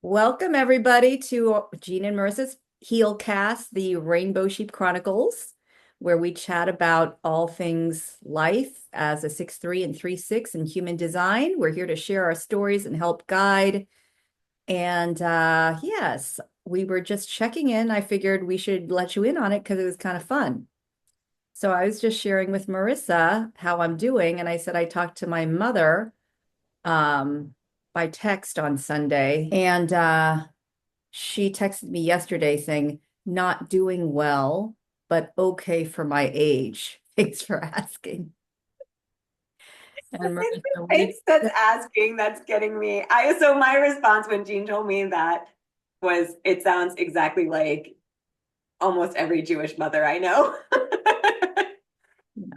Welcome, everybody, to Jean and Marissa's Healcast, the Rainbow Sheep Chronicles, where we chat about all things life as a 6'3" and 3'6" in human design. We're here to share our stories and help guide. And yes, we were just checking in. I figured we should let you in on it because it was kind of fun. So I was just sharing with Marissa how I'm doing, and I said I talked to my mother um, by text on Sunday, and she texted me yesterday saying, not doing well, but okay for my age. Thanks for asking. And It's the Marissa, face that's asking that's getting me. So my response when Jean told me that was, it sounds exactly like almost every Jewish mother I know.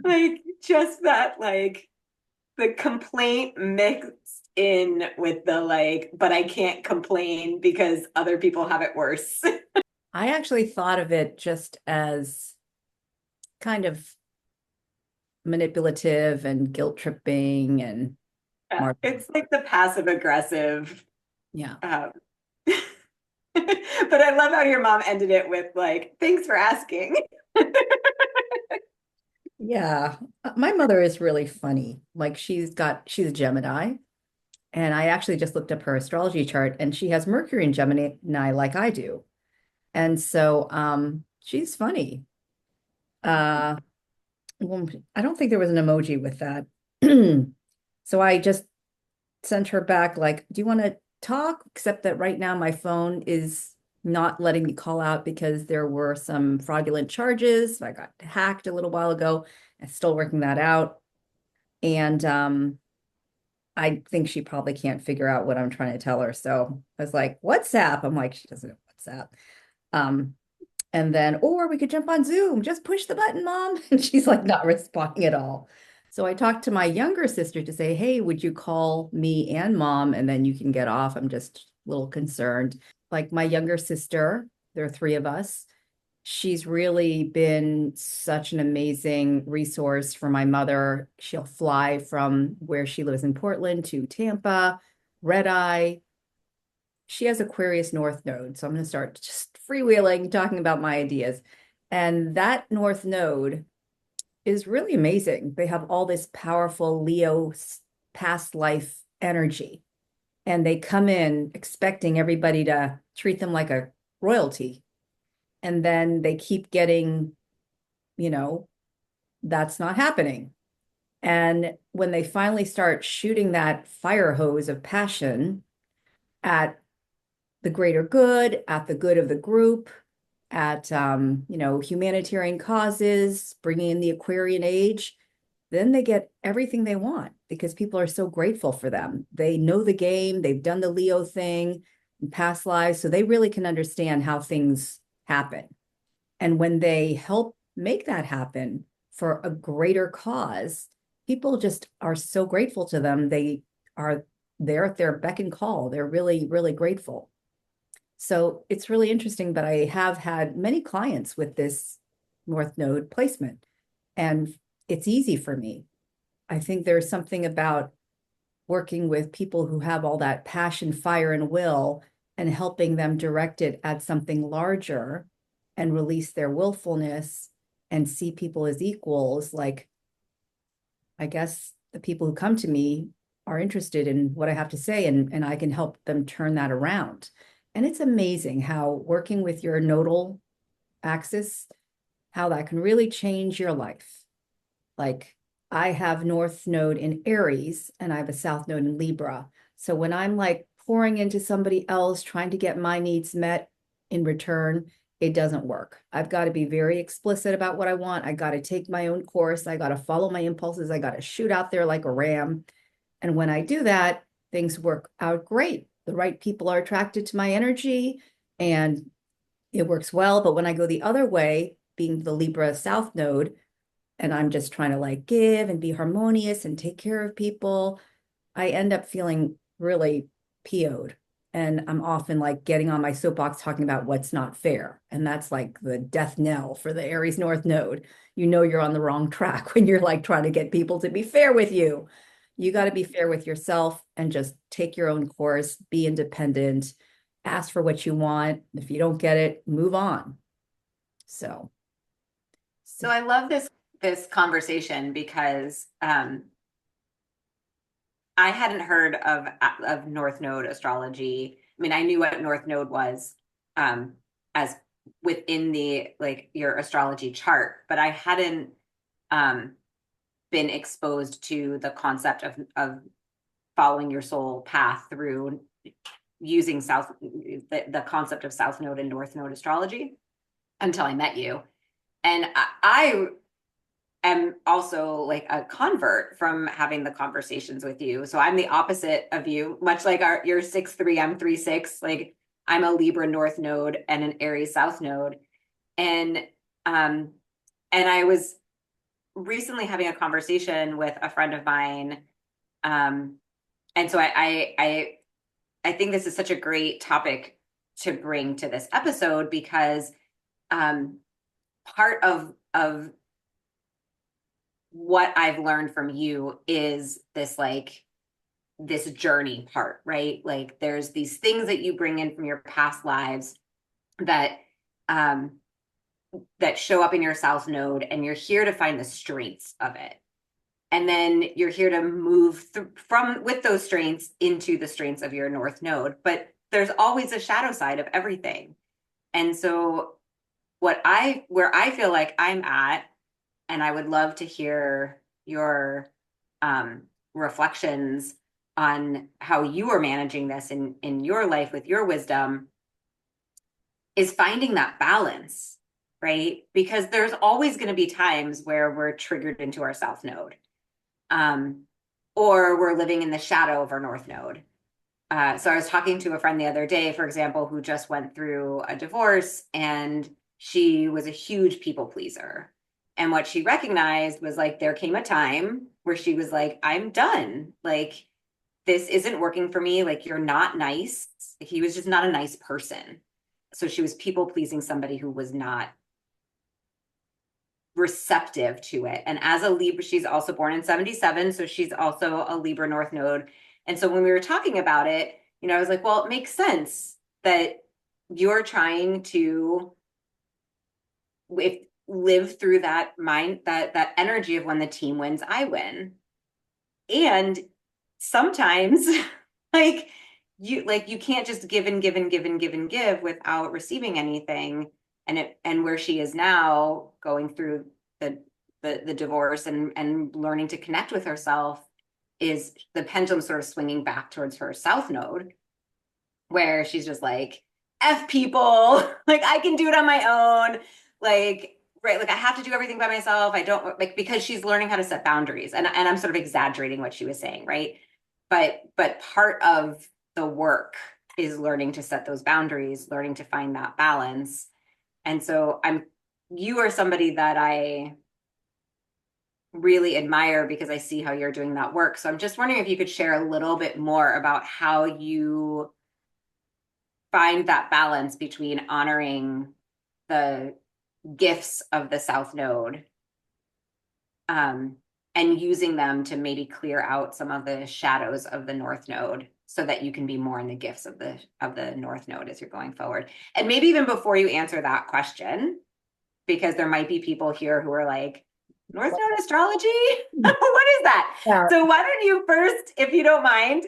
Like just that, like the complaint mixed in with the like, but I can't complain because other people have it worse. I actually thought of it just as kind of manipulative and guilt tripping and more. It's like the passive aggressive. Yeah. Um, but I love how your mom ended it with like, thanks for asking. Yeah. My mother is really funny. Like she's a Gemini. And I actually just looked up her astrology chart and she has Mercury in Gemini like I do. And so she's funny. Uh well, I don't think there was an emoji with that. So I just sent her back like, do you want to talk? Except that right now my phone is not letting me call out because there were some fraudulent charges. I got hacked a little while ago. I'm still working that out. And I think she probably can't figure out what I'm trying to tell her. So I was like, WhatsApp. I'm like, she doesn't know WhatsApp. Um, and then, or we could jump on Zoom, just push the button, mom. And she's like not responding at all. So I talked to my younger sister to say, hey, would you call me and mom? And then you can get off. I'm just a little concerned. Like my younger sister, there are three of us. She's really been such an amazing resource for my mother. She'll fly from where she lives in Portland to Tampa, red eye. She has Aquarius North Node. So I'm going to start just freewheeling, talking about my ideas. And that North Node is really amazing. They have all this powerful Leo past life energy, and they come in expecting everybody to treat them like a royalty. And then they keep getting, you know, that's not happening. And when they finally start shooting that fire hose of passion at the greater good, at the good of the group, at humanitarian causes, bringing in the Aquarian age, then they get everything they want because people are so grateful for them. They know the game, they've done the Leo thing in past lives, so they really can understand how things happen. And when they help make that happen for a greater cause, people just are so grateful to them. They are there at their beck and call. They're really, really grateful. So it's really interesting, but I have had many clients with this North Node placement, and it's easy for me. I think there's something about working with people who have all that passion, fire, and will, and helping them direct it at something larger and release their willfulness and see people as equals. Like, I guess the people who come to me are interested in what I have to say, and I can help them turn that around. And it's amazing how working with your nodal axis, how that can really change your life. Like I have North Node in Aries and I have a South Node in Libra. So when I'm like pouring into somebody else, trying to get my needs met in return, it doesn't work. I've got to be very explicit about what I want. I got to take my own course. I got to follow my impulses. I got to shoot out there like a ram. And when I do that, things work out great. The right people are attracted to my energy and it works well. But when I go the other way, being the Libra South Node, and I'm just trying to like give and be harmonious and take care of people, I end up feeling really PO'd. And I'm often like getting on my soapbox talking about what's not fair. And that's like the death knell for the Aries North Node. You know, you're on the wrong track when you're like trying to get people to be fair with you. You got to be fair with yourself and just take your own course, be independent, ask for what you want. If you don't get it, move on. So, So I love this conversation because I hadn't heard of North Node astrology. I mean, I knew what North Node was um, as within the like your astrology chart, but I hadn't um, been exposed to the concept of following your soul path through using the concept of South Node and North Node astrology until I met you. And I am also like a convert from having the conversations with you. So I'm the opposite of you, much like you're 6'3", I'm 3'6". Like I'm a Libra North Node and an Aries South Node. And um and I was recently having a conversation with a friend of mine. Um and so I think this is such a great topic to bring to this episode because um part of what I've learned from you is this like this journey part, right? Like there's these things that you bring in from your past lives that um that show up in your South Node, and you're here to find the strengths of it. And then you're here to move from with those strengths into the strengths of your North Node. But there's always a shadow side of everything. And so where I feel like I'm at, and I would love to hear your um, reflections on how you are managing this in your life with your wisdom, is finding that balance, right? Because there's always going to be times where we're triggered into our South Node, um, or we're living in the shadow of our North Node. So I was talking to a friend the other day, for example, who just went through a divorce, and she was a huge people pleaser. And what she recognized was like there came a time where she was like, I'm done. Like, this isn't working for me. Like, you're not nice. He was just not a nice person. So she was people pleasing somebody who was not receptive to it. And as a Libra, she's also born in 77. So she's also a Libra North Node. And so when we were talking about it, you know, I was like, well, it makes sense that you're trying to live through that that energy of when the team wins, I win. And sometimes you can't just give and give and give and give and give without receiving anything. And where she is now going through the the divorce and learning to connect with herself, is the pendulum sort of swinging back towards her South Node, where she's just like, F people, like I can do it on my own. Like, right, like I have to do everything by myself. I don't like, because she's learning how to set boundaries. And I'm sort of exaggerating what she was saying, right? But part of the work is learning to set those boundaries, learning to find that balance. And so you are somebody that I really admire because I see how you're doing that work. So I'm just wondering if you could share a little bit more about how you find that balance between honoring the gifts of the South Node, um, and using them to maybe clear out some of the shadows of the North Node so that you can be more in the gifts of the North Node as you're going forward. And maybe even before you answer that question, because there might be people here who are like, North Node astrology? What is that? yeah. So why don't you first, if you don't mind,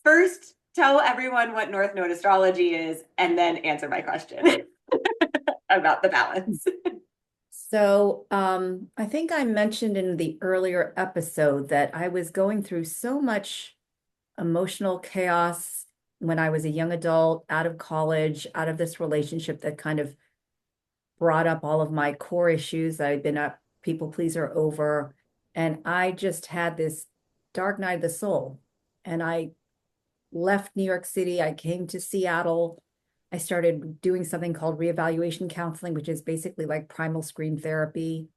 first tell everyone what North Node astrology is, and then answer my question about the balance. So, I think I mentioned in the earlier episode that I was going through so much emotional chaos when I was a young adult, out of college, out of this relationship that kind of brought up all of my core issues that I'd been a people pleaser over. And I just had this dark night of the soul. And I left New York City. I came to Seattle. I started doing something called reevaluation counseling, which is basically like primal scream therapy.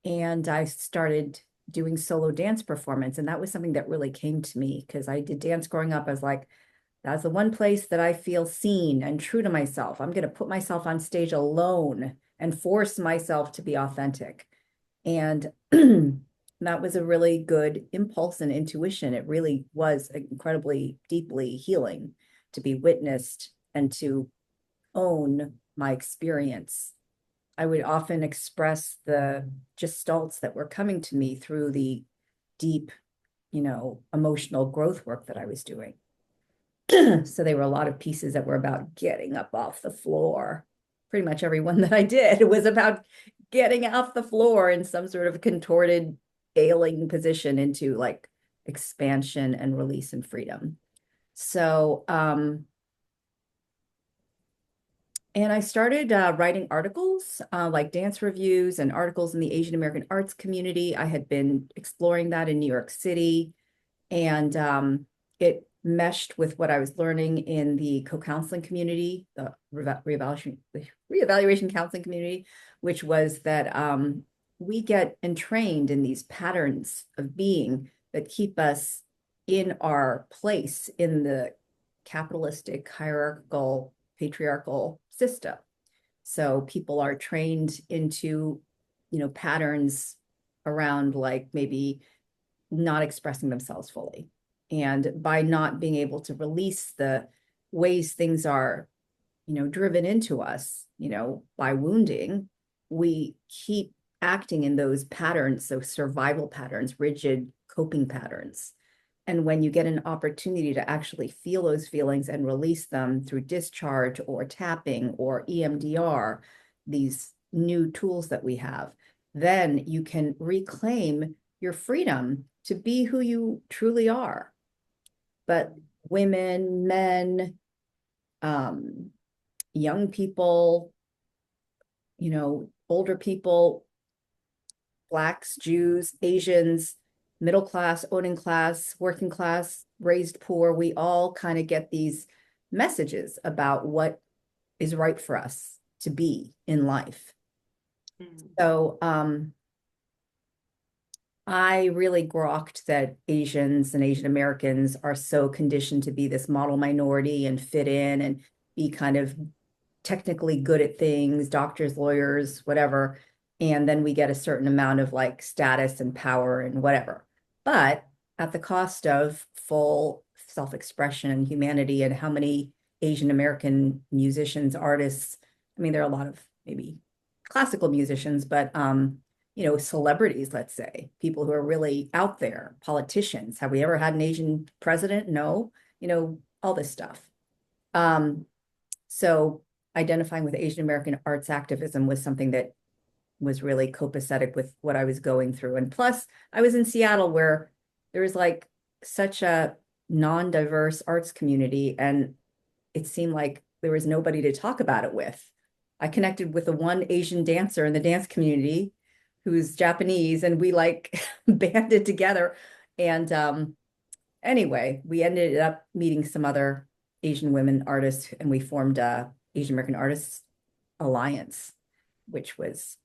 And I started doing solo dance performance. And that was something that really came to me because I did dance growing up. I was like, that's the one place that I feel seen and true to myself. I'm going to put myself on stage alone and force myself to be authentic. And that was a really good impulse and intuition. It really was incredibly deeply healing to be witnessed and to own my experience. I would often express the gestalts that were coming to me through the deep, emotional growth work that I was doing. So they were a lot of pieces that were about getting up off the floor. Pretty much every one that I did was about getting off the floor in some sort of contorted, ailing position into like expansion and release and freedom. So, and I started writing articles, like dance reviews and articles in the Asian American arts community. I had been exploring that in New York City, and it meshed with what I was learning in the co-counseling community, the reevaluation counseling community, which was that we get entrained in these patterns of being that keep us in our place in the capitalistic, hierarchical, patriarchal system. So people are trained into, patterns around like maybe not expressing themselves fully. And by not being able to release the ways things are, driven into us, by wounding, we keep acting in those patterns, those survival patterns, rigid coping patterns. And when you get an opportunity to actually feel those feelings and release them through discharge or tapping or EMDR, these new tools that we have, then you can reclaim your freedom to be who you truly are. But women, men, um, young people, older people, Blacks, Jews, Asians, middle class, owning class, working class, raised poor, we all kind of get these messages about what is right for us to be in life. Mm. So I really grokked that Asians and Asian Americans are so conditioned to be this model minority and fit in and be kind of technically good at things, doctors, lawyers, whatever. And then we get a certain amount of like status and power and whatever. But at the cost of full self-expression and humanity, and how many Asian American musicians, artists, I mean, there are a lot of maybe classical musicians, but celebrities, let's say, people who are really out there, politicians. Have we ever had an Asian president? No, all this stuff. Um, so identifying with Asian American arts activism was something that was really copacetic with what I was going through. And plus, I was in Seattle where there was like such a non-diverse arts community, and it seemed like there was nobody to talk about it with. I connected with the one Asian dancer in the dance community who's Japanese, and we like banded together. And anyway, we ended up meeting some other Asian women artists, and we formed a Asian American Artists Alliance, which was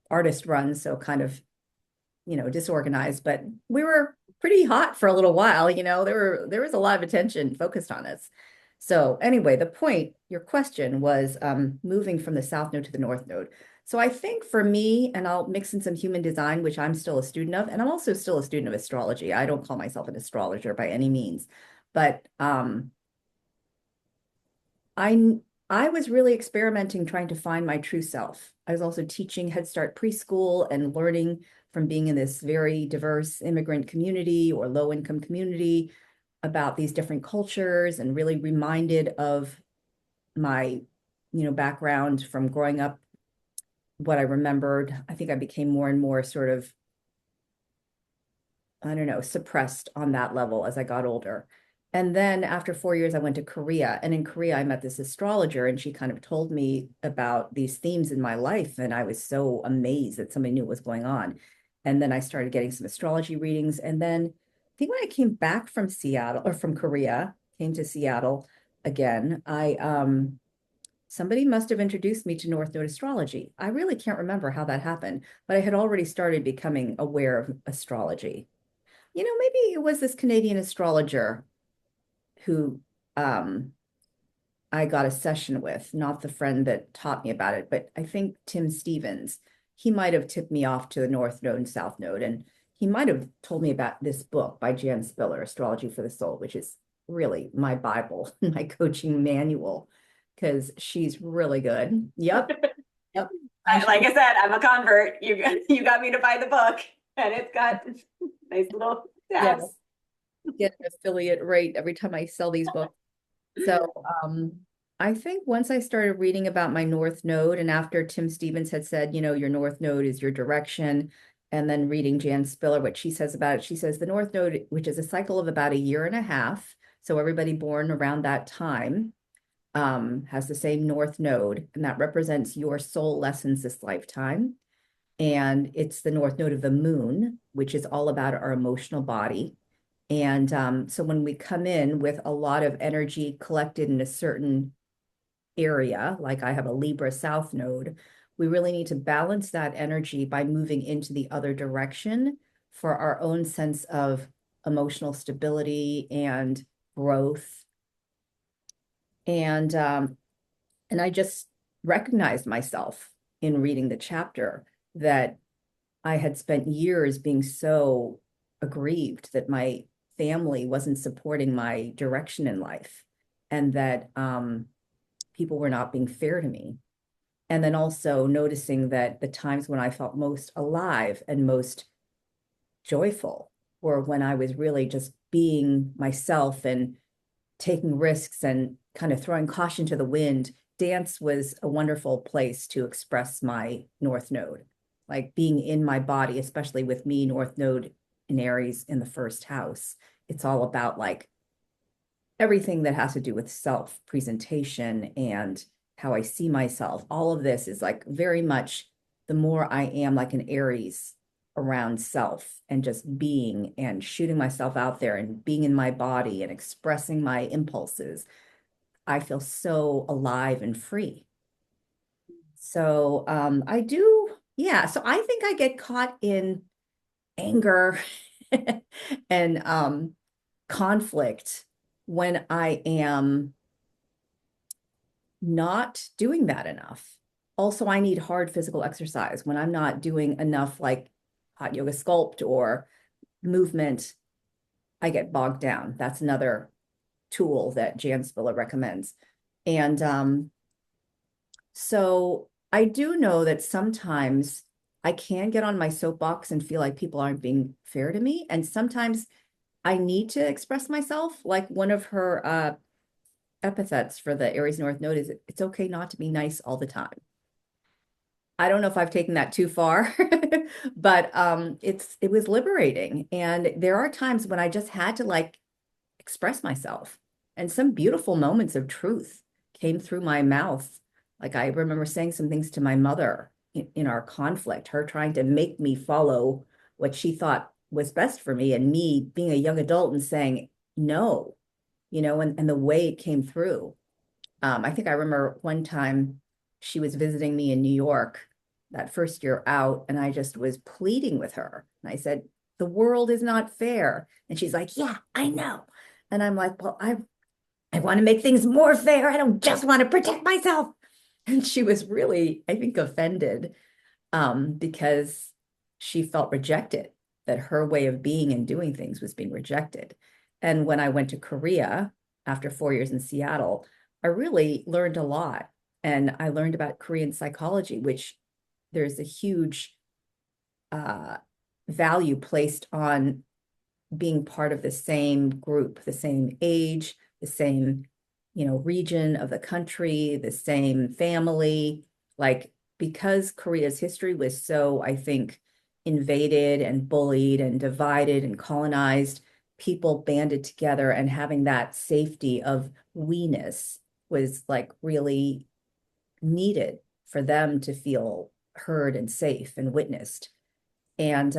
artist run, so kind of, disorganized, but we were pretty hot for a little while, there was a lot of attention focused on us. So anyway, the point, your question was moving from the South Node to the North Node. So I think for me, and I'll mix in some human design, which I'm still a student of, and I'm also still a student of astrology. I don't call myself an astrologer by any means, but I I was really experimenting trying to find my true self. I was also teaching Head Start preschool and learning from being in this very diverse immigrant community or low income community about these different cultures, and really reminded of my, background from growing up, what I remembered. I think I became more and more sort of, I don't know, suppressed on that level as I got older. And then after 4 years, I went to Korea. And in Korea, I met this astrologer, and she kind of told me about these themes in my life. And I was so amazed that somebody knew what was going on. And then I started getting some astrology readings. And then I think when I came back from Seattle, or from Korea, came to Seattle again, somebody must have introduced me to North Node Astrology. I really can't remember how that happened, but I had already started becoming aware of astrology. Maybe it was this Canadian astrologer who I got a session with, not the friend that taught me about it, but I think Tim Stevens. He might have tipped me off to the North Node and South Node, and he might have told me about this book by Jan Spiller, Astrology for the Soul, which is really my Bible, my coaching manual. because she's really good. Yep. Yep. And Like I said, I'm a convert. You got me to buy the book, and it's got nice little yeah, tabs. get an affiliate rate every time I sell these books. So I think once I started reading about my North Node, and after Tim Stevens had said, your North Node is your direction, and then reading Jan Spiller, what she says about it, she says the North Node, which is a cycle of about a year and a half, so everybody born around that time has the same North Node, and that represents your soul lessons this lifetime. And it's the North Node of the moon, which is all about our emotional body. And so when we come in with a lot of energy collected in a certain area, like I have a Libra South node, we really need to balance that energy by moving into the other direction for our own sense of emotional stability and growth. And I just recognized myself in reading the chapter that I had spent years being so aggrieved that my family wasn't supporting my direction in life, and that people were not being fair to me. And then also noticing that the times when I felt most alive and most joyful were when I was really just being myself and taking risks and kind of throwing caution to the wind. Dance was a wonderful place to express my North Node, like being in my body, especially with me, North Node in Aries in the first house. It's all about like everything that has to do with self presentation and how I see myself. All of this is like very much the more I am like an Aries around self and just being and shooting myself out there and being in my body and expressing my impulses, I feel so alive and free. So I do, yeah. So I think I get caught in anger and conflict when I am not doing that enough. Also, I need hard physical exercise when I'm not doing enough like hot yoga sculpt or movement. I get bogged down. That's another tool that Jan Spiller recommends. And so I do know that sometimes I can get on my soapbox and feel like people aren't being fair to me. And sometimes I need to express myself. Like one of her epithets for the Aries North Node is it's okay not to be nice all the time. I don't know if I've taken that too far, but it was liberating. And there are times when I just had to like express myself. And some beautiful moments of truth came through my mouth. Like I remember saying some things to my mother in our conflict, her trying to make me follow what she thought was best for me, and me being a young adult and saying no, and the way it came through. I think I remember one time she was visiting me in New York that first year out, and I just was pleading with her. And I said, the world is not fair. And she's like, yeah, I know. And I'm like, well, I want to make things more fair. I don't just want to protect myself. And she was really, I think, offended because she felt rejected, that her way of being and doing things was being rejected. And when I went to Korea after 4 years in Seattle, I really learned a lot. And I learned about Korean psychology, which there's a huge uh, value placed on being part of the same group, the same age, the same, region of the country, the same family. Like, because Korea's history was so, I think, invaded and bullied and divided and colonized, people banded together, and having that safety of we-ness was like really needed for them to feel heard and safe and witnessed. And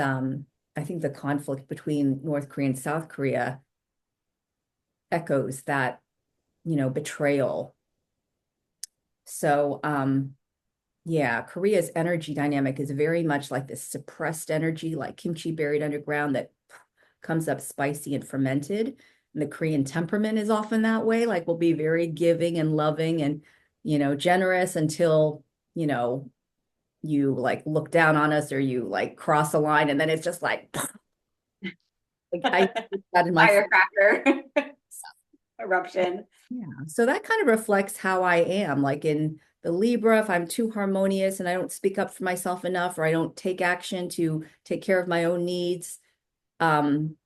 I think the conflict between North Korea and South Korea echoes that, betrayal. So yeah, Korea's energy dynamic is very much like this suppressed energy, like kimchi buried underground that comes up spicy and fermented. And the Korean temperament is often that way, like we'll be very giving and loving and, generous until, you like look down on us or you like cross a line, and then it's just like I that in my Firecracker. eruption. Yeah. So that kind of reflects how I am. Like in the Libra, if I'm too harmonious and I don't speak up for myself enough, or I don't take action to take care of my own needs, um,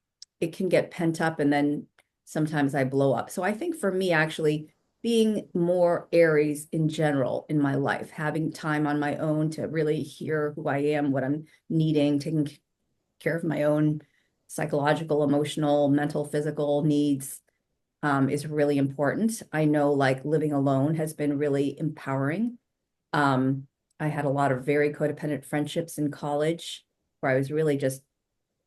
it can get pent up and then sometimes I blow up. So I think for me, actually, being more Aries in general in my life, having time on my own to really hear who I am, what I'm needing, taking care of my own psychological, emotional, mental, physical needs, is really important. I know like living alone has been really empowering. Um, I had a lot of very codependent friendships in college where I was really just,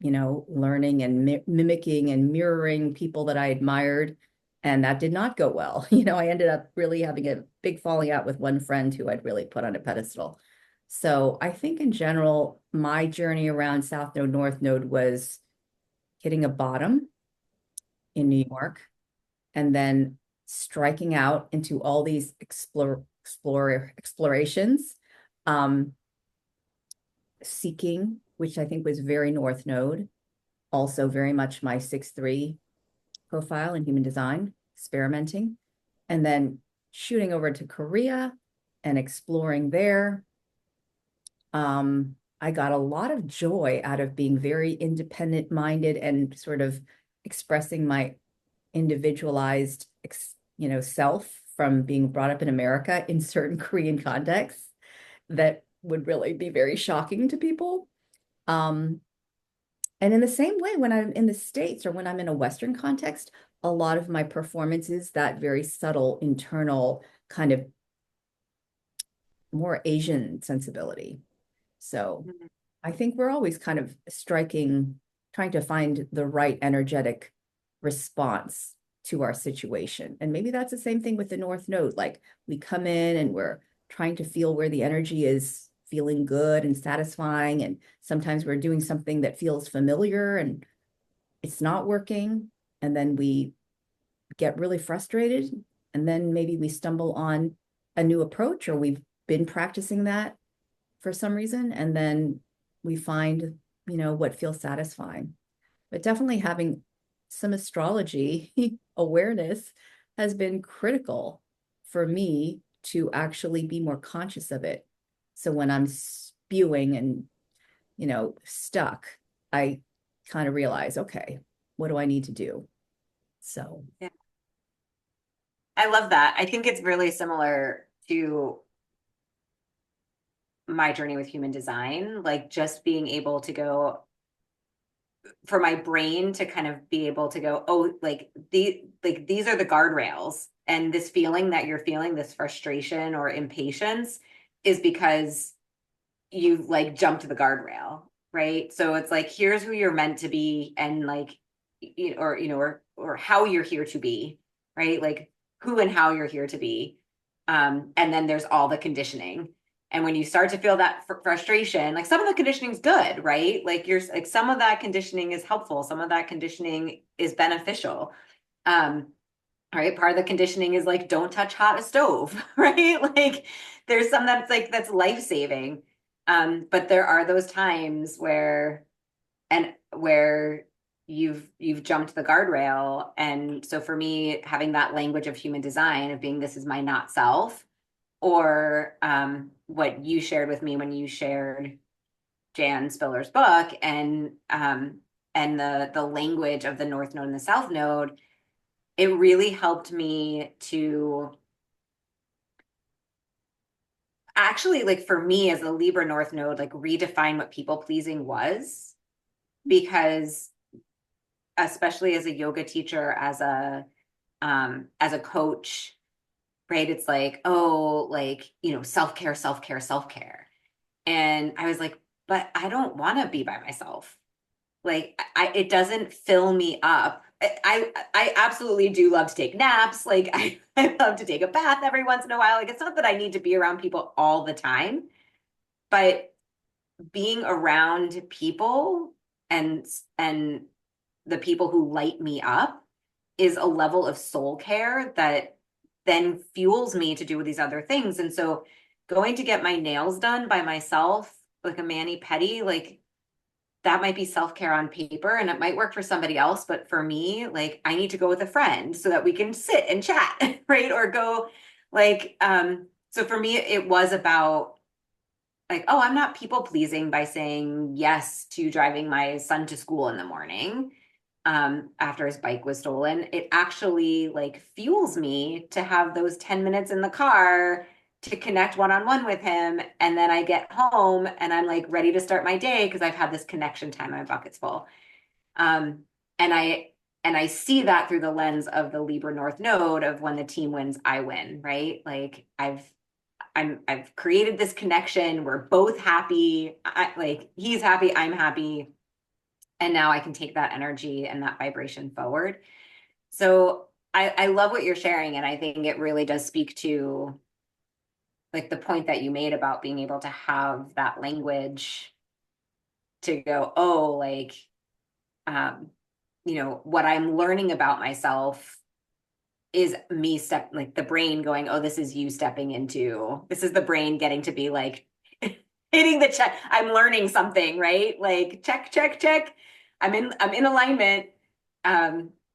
learning and mimicking and mirroring people that I admired. And that did not go well. I ended up really having a big falling out with one friend who I'd really put on a pedestal. So I think in general, my journey around South Node, North Node was hitting a bottom in New York and then striking out into all these explorations, um, seeking, which I think was very North Node, also very much my 6-3 profile in human design, experimenting, and then shooting over to Korea and exploring there. I got a lot of joy out of being very independent minded and sort of expressing my individualized, self from being brought up in America in certain Korean contexts that would really be very shocking to people. Um, and in the same way, when I'm in the States or when I'm in a Western context, a lot of my performance is that very subtle, internal, kind of more Asian sensibility. So I think we're always kind of trying to find the right energetic response to our situation. And maybe that's the same thing with the North Node. Like we come in and we're trying to feel where the energy is feeling good and satisfying. And sometimes we're doing something that feels familiar and it's not working. And then we get really frustrated. And then maybe we stumble on a new approach or we've been practicing that for some reason. And then we find, what feels satisfying. But definitely having some astrology awareness has been critical for me to actually be more conscious of it. So when I'm spewing and, stuck, I kind of realize, okay, what do I need to do? So, Yeah. I love that. I think it's really similar to my journey with human design, like just being able to go for my brain to kind of be able to go, oh, these are the guardrails. And this feeling that you're feeling, this frustration or impatience, is because you've like jumped the guardrail, right? So it's like, here's who you're meant to be, and like, or how you're here to be, right? Like who and how you're here to be. And then there's all the conditioning. And when you start to feel that frustration, like some of the conditioning is good, right? Like you're like, some of that conditioning is helpful, some of that conditioning is beneficial. Um, right. Part of the conditioning is like, don't touch hot a stove, right? Like there's some that's like, that's life-saving. But there are those times where you've jumped the guardrail. And so for me, having that language of human design of being, this is my not self, or what you shared with me when you shared Jan Spiller's book, and the language of the North Node and the South Node, it really helped me to actually, like for me as a Libra North Node, like redefine what people pleasing was. Because especially as a yoga teacher, as a coach, right? It's like, oh, like, self-care, self-care, self-care. And I was like, but I don't want to be by myself. Like it doesn't fill me up. I absolutely do love to take naps. Like I love to take a bath every once in a while. Like it's not that I need to be around people all the time, but being around people and and the people who light me up is a level of soul care that then fuels me to do these other things. And so going to get my nails done by myself, like a mani pedi, like that might be self-care on paper and it might work for somebody else, but for me, like I need to go with a friend so that we can sit and chat, right? Or go like so for me it was about like, oh, I'm not people pleasing by saying yes to driving my son to school in the morning after his bike was stolen. It actually like fuels me to have those 10 minutes in the car to connect one-on-one with him. And then I get home and I'm like ready to start my day because I've had this connection time, my bucket's full. Um, and I see that through the lens of the Libra North Node of when the team wins, I win, right? Like I've created this connection. We're both happy. Like he's happy, I'm happy. And now I can take that energy and that vibration forward. So I love what you're sharing. And I think it really does speak to like the point that you made about being able to have that language to go, oh, like, um, what I'm learning about myself is me like the brain going, oh, this is you stepping into, this is the brain getting to be like hitting the check. I'm learning something, right? Like check, check, check. I'm in alignment.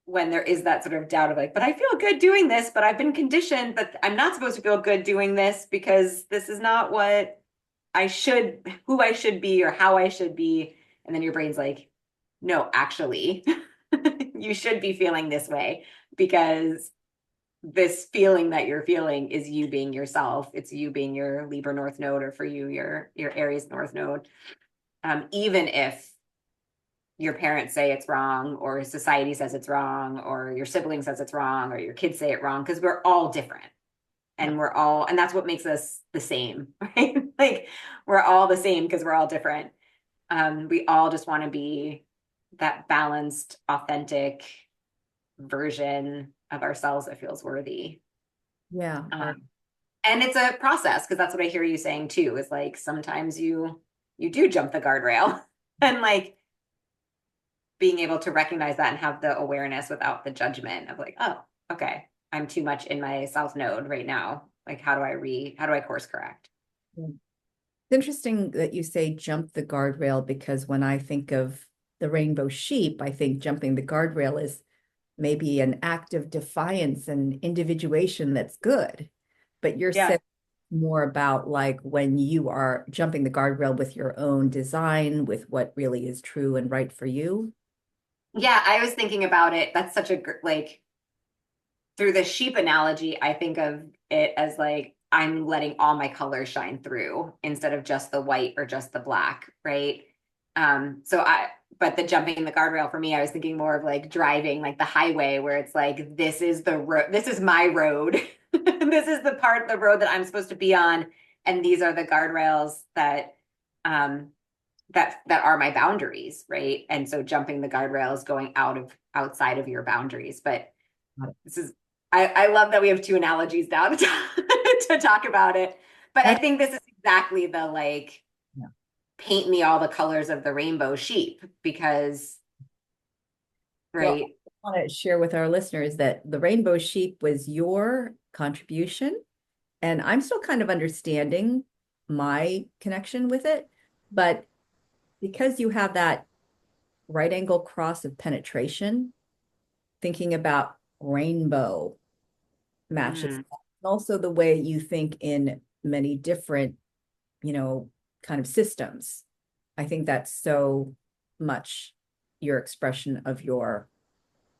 When there is that sort of doubt of like, but I feel good doing this, but I've been conditioned that I'm not supposed to feel good doing this because this is not what who I should be or how I should be. And then your brain's like, no, actually, you should be feeling this way because this feeling that you're feeling is you being yourself. It's you being your Libra North Node, or for you, your Aries North Node. Even if your parents say it's wrong, or society says it's wrong, or your sibling says it's wrong, or your kids say it wrong, because we're all different. Yeah. And that's what makes us the same, right? Like we're all the same because we're all different. We all just want to be that balanced, authentic version of ourselves that feels worthy. Yeah. Um, and it's a process because that's what I hear you saying too, is like sometimes you do jump the guardrail and like being able to recognize that and have the awareness without the judgment of like, oh, okay, I'm too much in my south node right now. Like how do I course correct? It's interesting that you say jump the guardrail because when I think of the rainbow sheep, I think jumping the guardrail is maybe an act of defiance and individuation that's good. But you're Yeah. saying more about like when you are jumping the guardrail with your own design, with what really is true and right for you. Yeah, I was thinking about it. That's such a like through the sheep analogy, I think of it as like I'm letting all my colors shine through instead of just the white or just the black, right? But the jumping the guardrail for me, I was thinking more of like driving like the highway where it's like, this is the road, this is my road. This is the part of the road that I'm supposed to be on. And these are the guardrails um, that are my boundaries, right? And so jumping the guardrails, going outside of your boundaries. But this is I love that we have two analogies now to to talk about it. But I That's think this is exactly the like yeah. paint me all the colors of the rainbow sheep because Well, right. I want to share with our listeners that the rainbow sheep was your contribution, and I'm still kind of understanding my connection with it. But because you have that right angle cross of penetration, thinking about rainbow matches, Mm, and also the way you think in many different, you know, kind of systems. I think that's so much your expression of your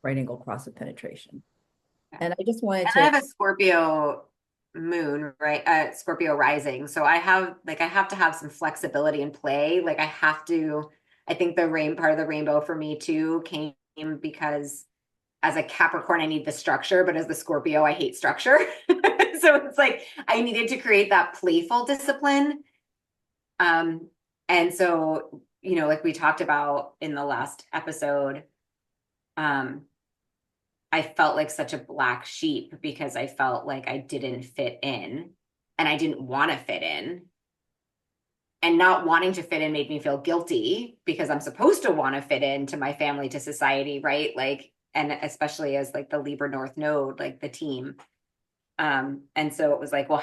right angle cross of penetration. yeah. And I just wanted And I to, have a Scorpio moon, right? Scorpio rising. So I have to have some flexibility in play. Like I think the rain part of the rainbow for me too came because as a Capricorn, I need the structure, but as the Scorpio, I hate structure. So it's like I needed to create that playful discipline. Um, and so, like we talked about in the last episode, um, I felt like such a black sheep because I felt like I didn't fit in and I didn't want to fit in. And not wanting to fit in made me feel guilty because I'm supposed to want to fit into my family, to society, right? Like, and especially as like the Libra North Node, like the team. And so it was like, well,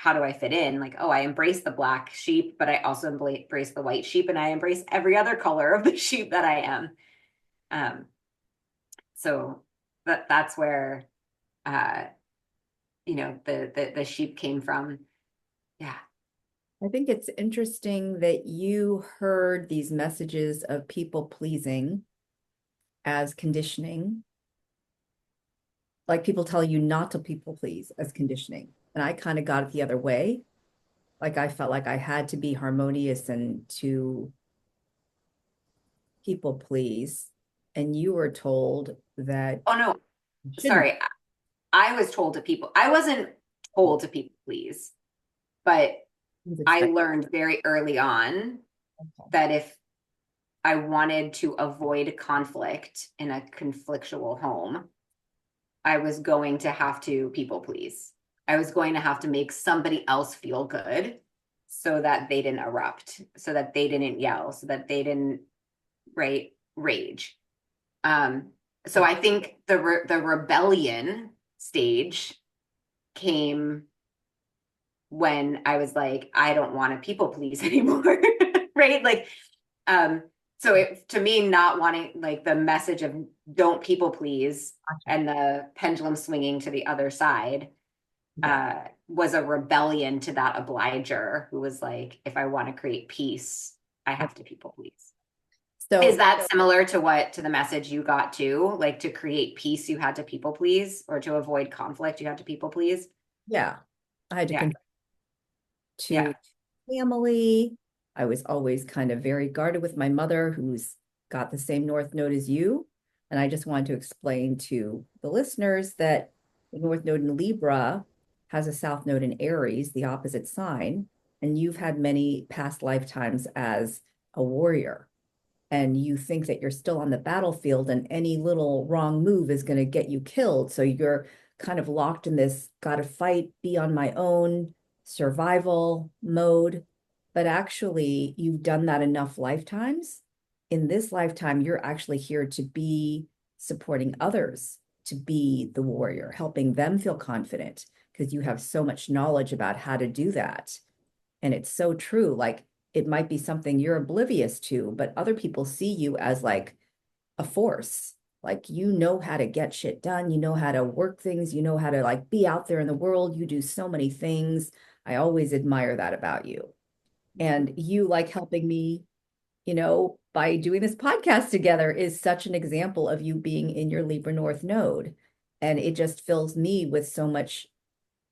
how do I fit in? Like, oh, I embrace the black sheep, but I also embrace the white sheep, and I embrace every other color of the sheep that I am. Um, so that's where uh, the sheep came from. Yeah. I think it's interesting that you heard these messages of people pleasing as conditioning, like people tell you not to people please as conditioning. And I kind of got it the other way. Like I felt like I had to be harmonious and to people please. And you were told that Oh no, you shouldn't. sorry. I was told to people. I wasn't told to people please, but It's I expected. learned very early on that if I wanted to avoid conflict in a conflictual home, I was going to have to people please. I was going to have to make somebody else feel good so that they didn't erupt, so that they didn't yell, so that they didn't, right, rage. Um, so I think the rebellion stage came when I was like, I don't want to people please anymore, right? Like, um, so it to me, not wanting like the message of don't people please and the pendulum swinging to the other side Yeah. was a rebellion to that obliger who was like, if I want to create peace, I have to people please. Is So that similar to what to the message you got too? Like to create peace, you had to people please, or to avoid conflict, you had to people please? yeah, I had to Yeah, to yeah, family. I was always kind of very guarded with my mother, who's got the same North Node as you. And I just wanted to explain to the listeners that the North Node in Libra has a South Node in Aries, the opposite sign. And you've had many past lifetimes as a warrior. And you think that you're still on the battlefield and any little wrong move is going to get you killed. So you're kind of locked in this gotta fight, be on my own survival mode. But actually, you've done that enough lifetimes. In this lifetime, you're actually here to be supporting others, to be the warrior, helping them feel confident because you have so much knowledge about how to do that. And it's so true. Like it might be something you're oblivious to, but other people see you as like a force. Like you know how to get shit done, you know how to work things, you know how to like be out there in the world. You do so many things. I always admire that about you. And you like helping me, by doing this podcast together is such an example of you being in your Libra North node. And it just fills me with so much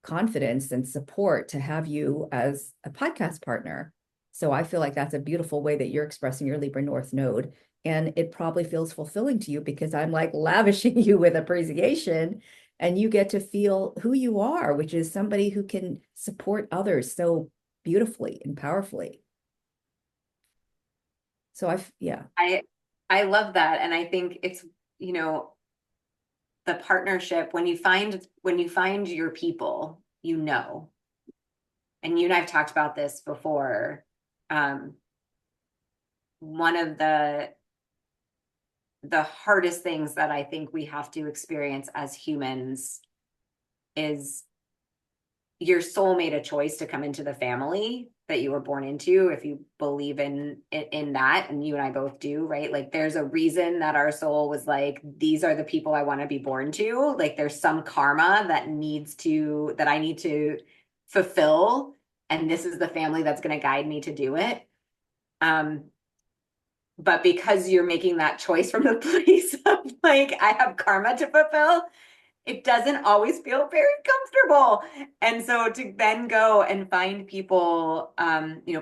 confidence and support to have you as a podcast partner. So I feel like that's a beautiful way that you're expressing your Libra North node. And it probably feels fulfilling to you because I'm like lavishing you with appreciation and you get to feel who you are, which is somebody who can support others so beautifully and powerfully. So yeah. I I love that, and I think it's you know the partnership when you find your people, and you and I've talked about this before. Um, one of the hardest things that I think we have to experience as humans is your soul made a choice to come into the family that you were born into, if you believe in that, and you and I both do, right? Like there's a reason that our soul was like, these are the people I want to be born to. Like there's some karma that I need to fulfill, and this is the family that's going to guide me to do it. um but because you're making that choice from the place of like, I have karma to fulfill, it doesn't always feel very comfortable. And so to then go and find people,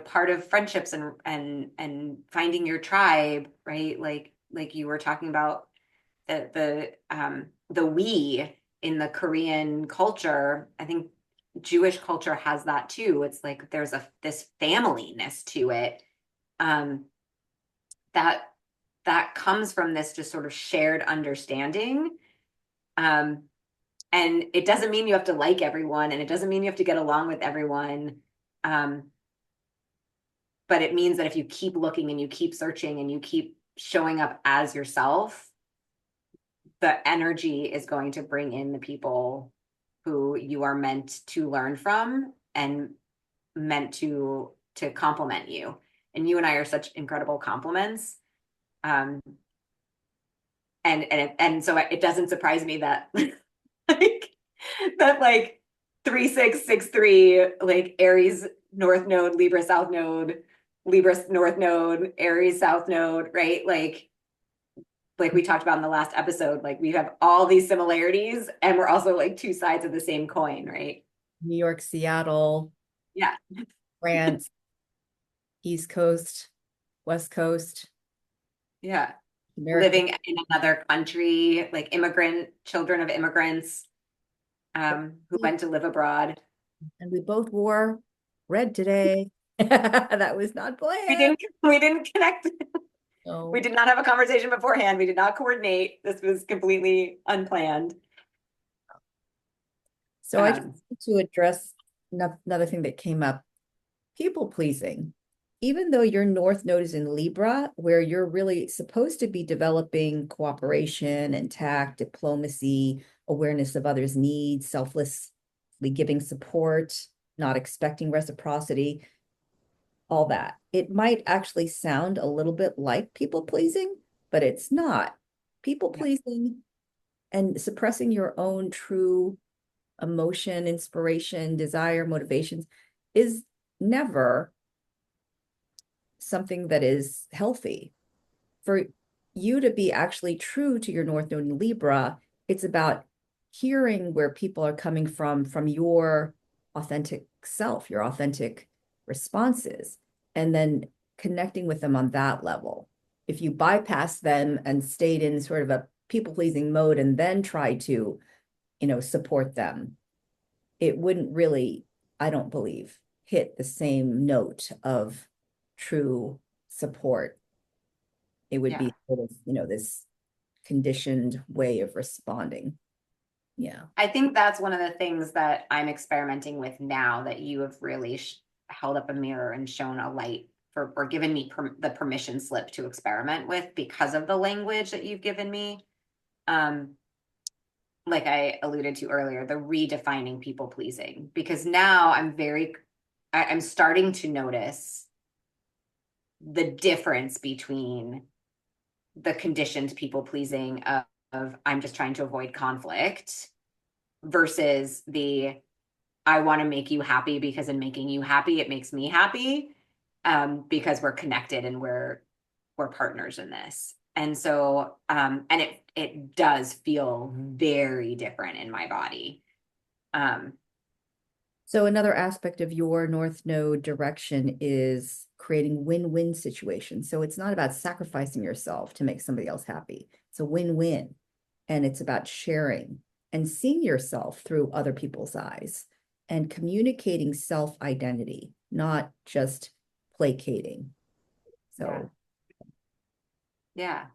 part of friendships and finding your tribe, right? Like you were talking about the we in the Korean culture. I think Jewish culture has that too. It's like there's this familyness to it. Um, that that comes from this just sort of shared understanding. Um, and it doesn't mean you have to like everyone, and it doesn't mean you have to get along with everyone. Um, but it means that if you keep looking and you keep searching and you keep showing up as yourself, the energy is going to bring in the people who you are meant to learn from and meant to complement you. And you and I are such incredible complements. Um, and so it doesn't surprise me that like that like 3 6 6 3 like Aries North Node, Libra South Node, Libra North Node, Aries South Node, right? Like we talked about in the last episode, like we have all these similarities and we're also like two sides of the same coin, right? New York, Seattle, Yeah. France, East Coast, West Coast, Yeah. America. Living in another country, like immigrant children of immigrants who went to live abroad. And we both wore red today. That was not We planned. didn't connect. We No. did not have a conversation beforehand. We did not coordinate. This was completely unplanned. So I just Um, want to address another thing that came up, people pleasing. Even though your North Node is in Libra, where you're really supposed to be developing cooperation and tact, diplomacy, awareness of others' needs, selflessly giving support, not expecting reciprocity, all that. It might actually sound a little bit like people pleasing, but it's not. People yeah, pleasing and suppressing your own true emotion, inspiration, desire, motivations is never something that is healthy. For you to be actually true to your North Node in Libra, it's about hearing where people are coming from your authentic self, your authentic responses, and then connecting with them on that level. If you bypass them and stayed in sort of a people pleasing mode and then try to, support them, it wouldn't really, I don't believe, hit the same note of true support. It would yeah. be sort of, this conditioned way of responding. Yeah. I think that's one of the things that I'm experimenting with now that you have really held up a mirror and shown a light for, or given me the permission slip to experiment with because of the language that you've given me. Um, like I alluded to earlier, the redefining people pleasing, because now I'm starting to notice the difference between the conditioned people pleasing of I'm just trying to avoid conflict versus the I want to make you happy because in making you happy, it makes me happy because we're connected and we're partners in this. And so, and it does feel very different in my body. Um, So another aspect of your North Node direction is creating win-win situations. So it's not about sacrificing yourself to make somebody else happy. It's a win-win. And it's about sharing and seeing yourself through other people's eyes and communicating self-identity, not just placating. yeah, So, yeah.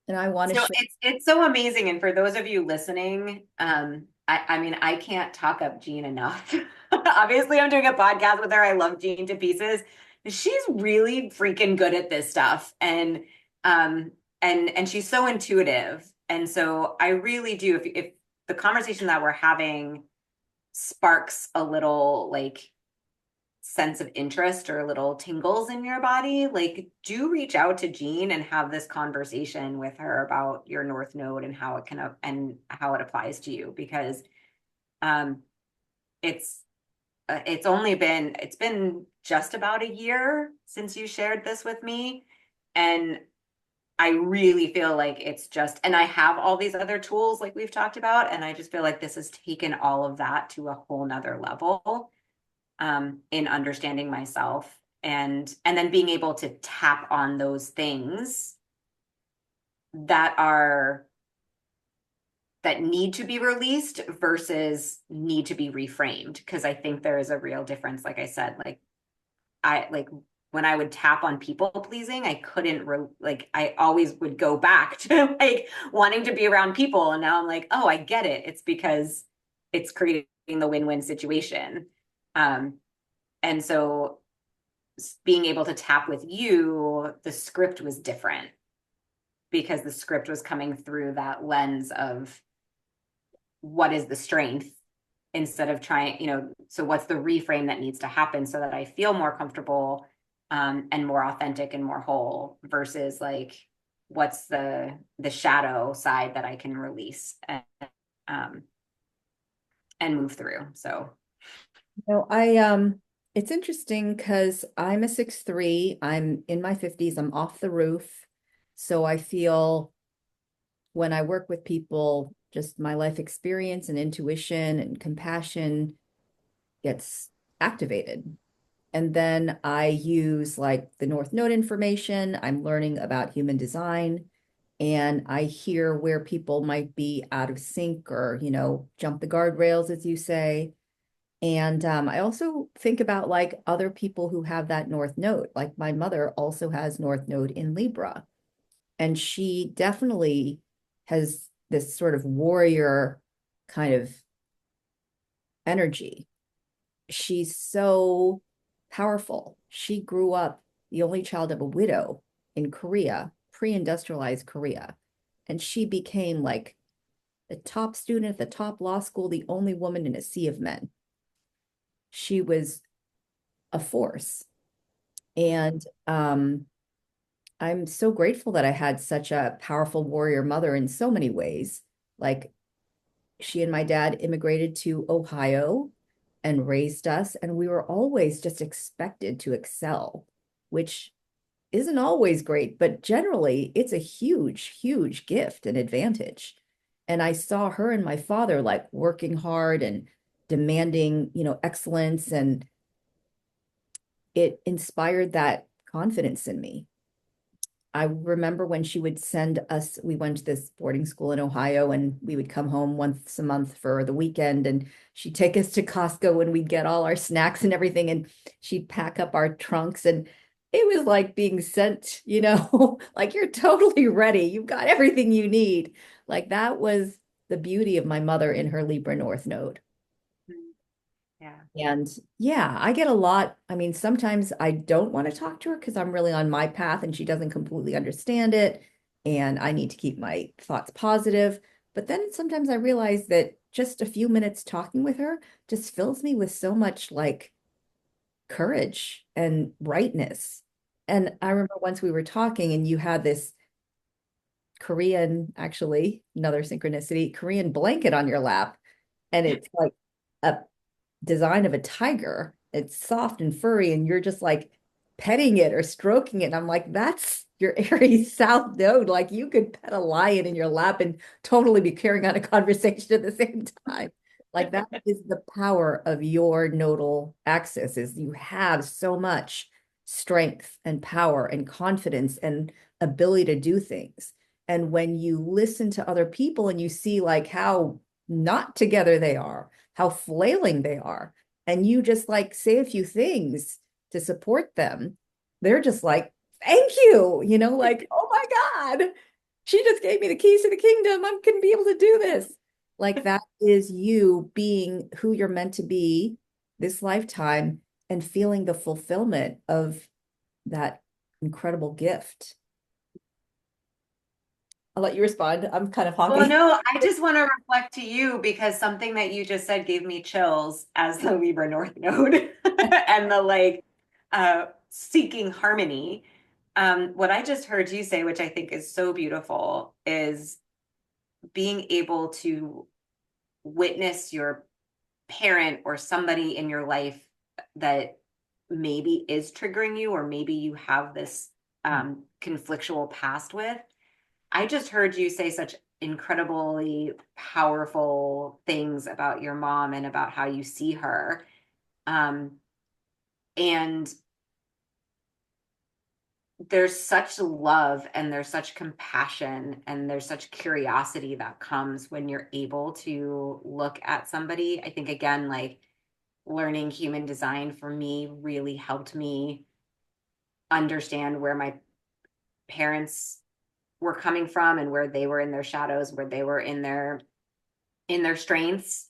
and I want to So share. it's so amazing. And for those of you listening, I mean, I can't talk up Jean enough. Obviously, I'm doing a podcast with her. I love Jean to pieces. She's really freaking good at this stuff. Um and she's so intuitive. And so I really do, if the conversation that we're having sparks a little like sense of interest or little tingles in your body, like do reach out to Jean and have this conversation with her about your North Node and how it can and how it applies to you because um it's it's been just about a year since you shared this with me, and I really feel like it's just, and I have all these other tools like we've talked about, and I just feel like this has taken all of that to a whole nother level in understanding myself and then being able to tap on those things that are that need to be released versus need to be reframed because I think there is a real difference. Like I said, like when I would tap on people pleasing, I couldn't like I always would go back to like wanting to be around people, and now I'm like, oh, I get it. It's because it's creating the win-win situation. Um, and so being able to tap with you, the script was different because the script was coming through that lens of what is the strength instead of trying, so what's the reframe that needs to happen so that I feel more comfortable, and more authentic and more whole, versus like what's the shadow side that I can release um, and move through. So No, it's interesting because I'm a 6'3". I'm in my 50s. I'm off the roof. So I feel when I work with people, just my life experience and intuition and compassion gets activated. And then I use like the North Node information. I'm learning about human design and I hear where people might be out of sync or, jump the guardrails, as you say. And I also think about like other people who have that North Node. Like my mother also has North Node in Libra, and she definitely has this sort of warrior kind of energy. She's so powerful. She grew up the only child of a widow in Korea, pre-industrialized Korea. And she became like the top student at the top law school, the only woman in a sea of men. She was a force. And I'm so grateful that I had such a powerful warrior mother in so many ways. Like she and my dad immigrated to Ohio and raised us, and we were always just expected to excel, which isn't always great, but generally it's a huge, huge gift and advantage. And I saw her and my father like working hard and demanding, excellence, and it inspired that confidence in me. I remember when she would send us, we went to this boarding school in Ohio and we would come home once a month for the weekend and she'd take us to Costco and we'd get all our snacks and everything and she'd pack up our trunks and it was like being sent, like you're totally ready. You've got everything you need. Like that was the beauty of my mother in her Libra North Node. yeah. And yeah, I get a lot. I mean, sometimes I don't want to talk to her because I'm really on my path and she doesn't completely understand it. And I need to keep my thoughts positive. But then sometimes I realize that just a few minutes talking with her just fills me with so much like courage and rightness. And I remember once we were talking and you had this Korean, actually, another synchronicity, Korean blanket on your lap. And it's like a design of a tiger. It's soft and furry, and you're just like petting it or stroking it. And I'm like, that's your Aries South Node. Like you could pet a lion in your lap and totally be carrying on a conversation at the same time. Like that is the power of your nodal axis is you have so much strength and power and confidence and ability to do things. And when you listen to other people and you see like how not together they are, how flailing they are, and you just like say a few things to support them, they're just like, thank you, like, oh my God, she just gave me the keys to the kingdom. I'm gonna be able to do this. Like that is you being who you're meant to be this lifetime and feeling the fulfillment of that incredible gift. I'll let you respond. I'm kind of Well, honking. no, I just want to reflect to you because something that you just said gave me chills as the Libra North Node and the like seeking harmony. What I just heard you say, which I think is so beautiful, is being able to witness your parent or somebody in your life that maybe is triggering you, or maybe you have this conflictual past with. I just heard you say such incredibly powerful things about your mom and about how you see her. Um, and there's such love and there's such compassion and there's such curiosity that comes when you're able to look at somebody. I think, again, like learning human design for me really helped me understand where my parents were coming from and where they were in their shadows, where they were in their strengths,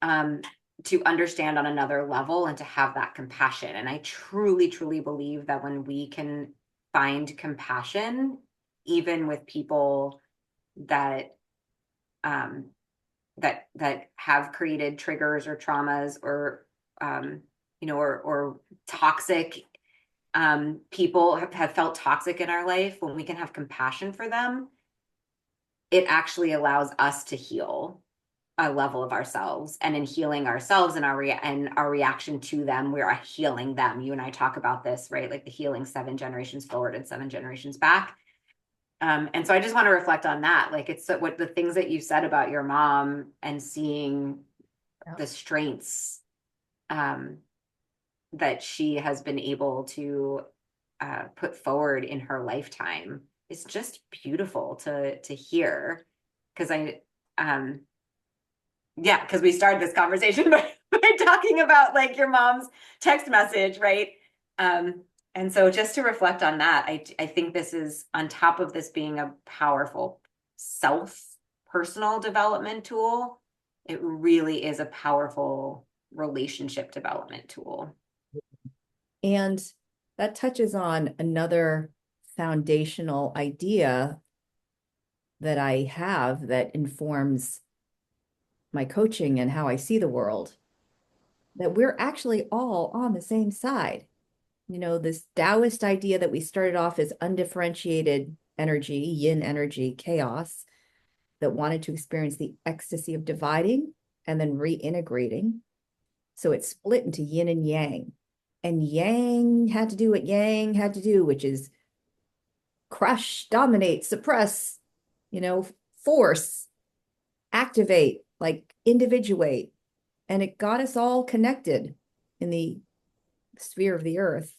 um, to understand on another level and to have that compassion. And I truly, truly believe that when we can find compassion, even with people that, um, that have created triggers or traumas or or toxic people have felt toxic in our life. When we can have compassion for them, it actually allows us to heal a level of ourselves, and in healing ourselves and our reaction to them, we are healing them. You and I talk about this, right? Like the healing 7 generations forward and 7 generations back. And so I just want to reflect on that. Like it's what the things that you said about your mom and seeing Yeah. the strengths um, that she has been able to put forward in her lifetime is just beautiful to hear. Because um, yeah, because we started this conversation by talking about like your mom's text message, right? Um, and so just to reflect on that, I think this is on top of this being a powerful self personal development tool. It really is a powerful relationship development tool. And that touches on another foundational idea that I have that informs my coaching and how I see the world, that we're actually all on the same side. This Taoist idea that we started off as undifferentiated energy, yin energy, chaos, that wanted to experience the ecstasy of dividing and then reintegrating. So it split into yin and yang. And yang had to do what yang had to do, which is crush, dominate, suppress, you know, force, activate, like individuate. And it got us all connected in the sphere of the earth.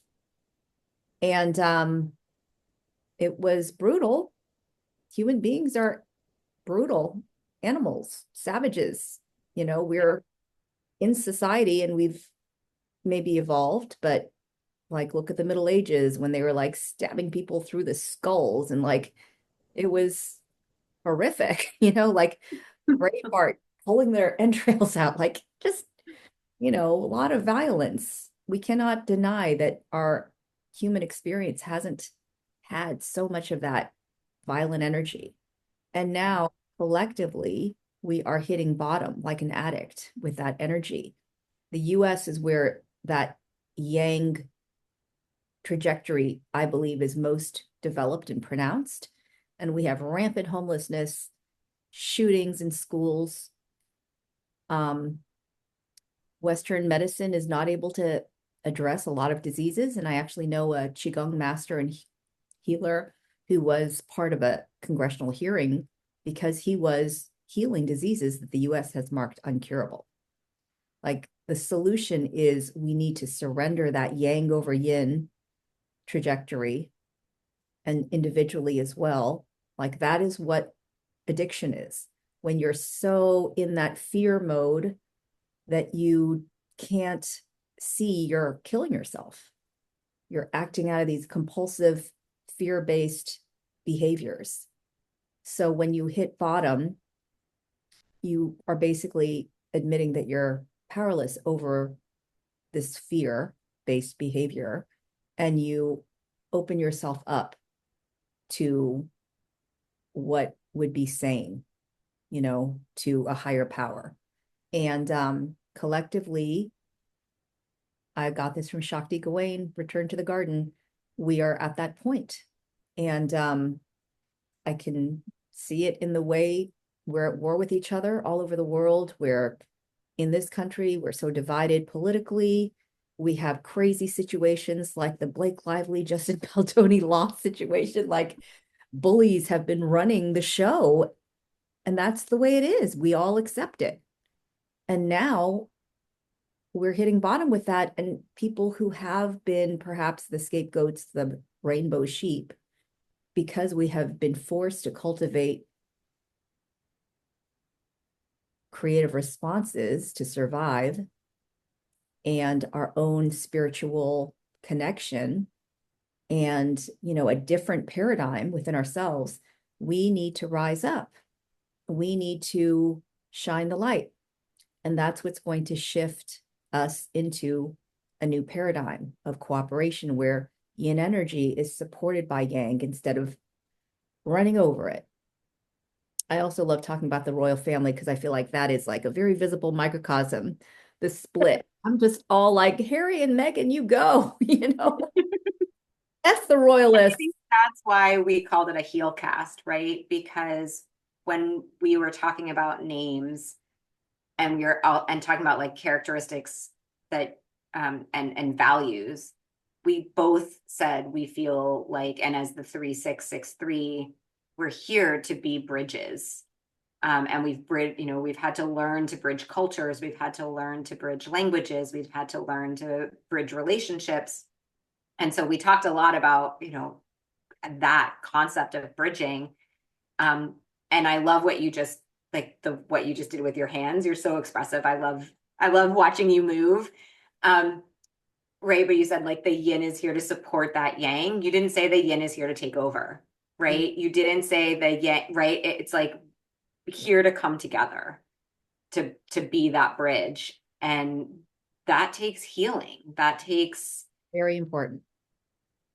And it was brutal. Human beings are brutal animals, savages. We're in society and we've maybe evolved, but like look at the Middle Ages when they were like stabbing people through the skulls and like it was horrific, like Braveheart pulling their entrails out, like just, a lot of violence. We cannot deny that our human experience hasn't had so much of that violent energy. And now collectively, we are hitting bottom like an addict with that energy. The US is where that yang trajectory, I believe, is most developed and pronounced. And we have rampant homelessness, shootings in schools. Um, Western medicine is not able to address a lot of diseases. And I actually know a Qigong master and healer who was part of a congressional hearing because he was healing diseases that the US has marked uncurable. Like the solution is we need to surrender that yang over yin trajectory and individually as well. Like that is what addiction is. When you're so in that fear mode that you can't see you're killing yourself. You're acting out of these compulsive, fear based behaviors. So when you hit bottom, you are basically admitting that you're powerless over this fear based behavior and you open yourself up to what would be sane, to a higher power. And collectively, I got this from Shakti Gawain, Return to the Garden. We are at that point. And I can see it in the way we're at war with each other all over the world. We're in this country, we're so divided politically. We have crazy situations like the Blake Lively, Justin Baldoni law situation. Like bullies have been running the show, and that's the way it is. We all accept it. And now we're hitting bottom with that. And people who have been perhaps the scapegoats, the rainbow sheep, because we have been forced to cultivate creative responses to survive and our own spiritual connection and a different paradigm within ourselves, we need to rise up. We need to shine the light. And that's what's going to shift us into a new paradigm of cooperation where yin energy is supported by yang instead of running over it. I also love talking about the royal family because I feel like that is like a very visible microcosm, the split. I'm just all like, Harry and Meghan, you go, that's the I royalists. think that's why we called it a heel cast, right? Because when we were talking about names and we were all and talking about like characteristics that and values, we both said we feel like, and as the 3663, we're here to be bridges. And we've had to learn to bridge cultures, we've had to learn to bridge languages, we've had to learn to bridge relationships. And so we talked a lot about, that concept of bridging. Um, and I love what you just what you just did with your hands. You're so expressive. I love watching you move. Um, right, but you said like the yin is here to support that yang. You didn't say the yin is here to take over, right? You didn't say the yang, right? It's like here to come together to be that bridge. And that takes healing. That takes Very important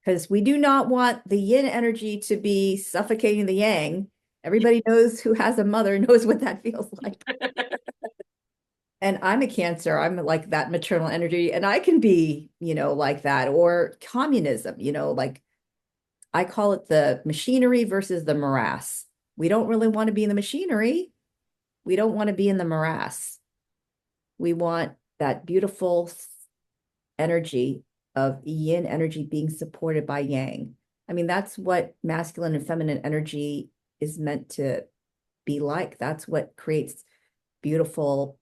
because we do not want the yin energy to be suffocating the yang. Everybody knows who has a mother knows what that feels like. And I'm a Cancer. I'm like that maternal energy, and I can be, like that. Or communism, like I call it the machinery versus the morass. We don't really want to be in the machinery. We don't want to be in the morass. We want that beautiful energy of yin energy being supported by yang. I mean, that's what masculine and feminine energy is meant to be like. That's what creates beautiful,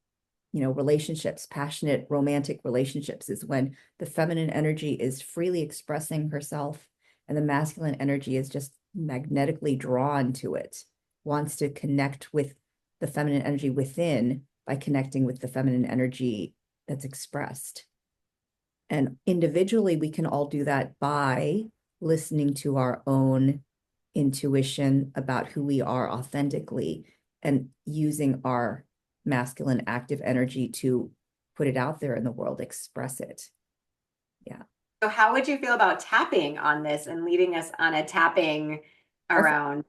relationships, passionate, romantic relationships is when the feminine energy is freely expressing herself and the masculine energy is just magnetically drawn to it, wants to connect with the feminine energy within by connecting with the feminine energy that's expressed. And individually, we can all do that by listening to our own intuition about who we are authentically and using our masculine active energy to put it out there in the world, express it. Yeah. So how would you feel about tapping on this and leading us on a tapping Perfect. around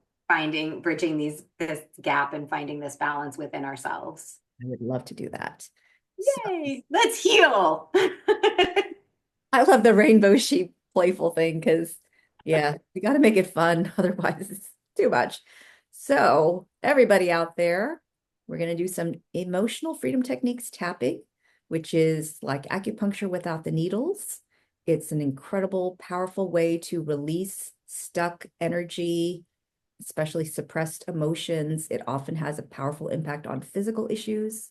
bridging this gap and finding this balance within ourselves? I would love to do that. So Yay, let's heal. I love the rainbow sheep playful thing because, yeah, we got to make it fun. Otherwise, it's too much. So, everybody out there, we're going to do some emotional freedom techniques tapping, which is like acupuncture without the needles. It's an incredible, powerful way to release stuck energy, especially suppressed emotions. It often has a powerful impact on physical issues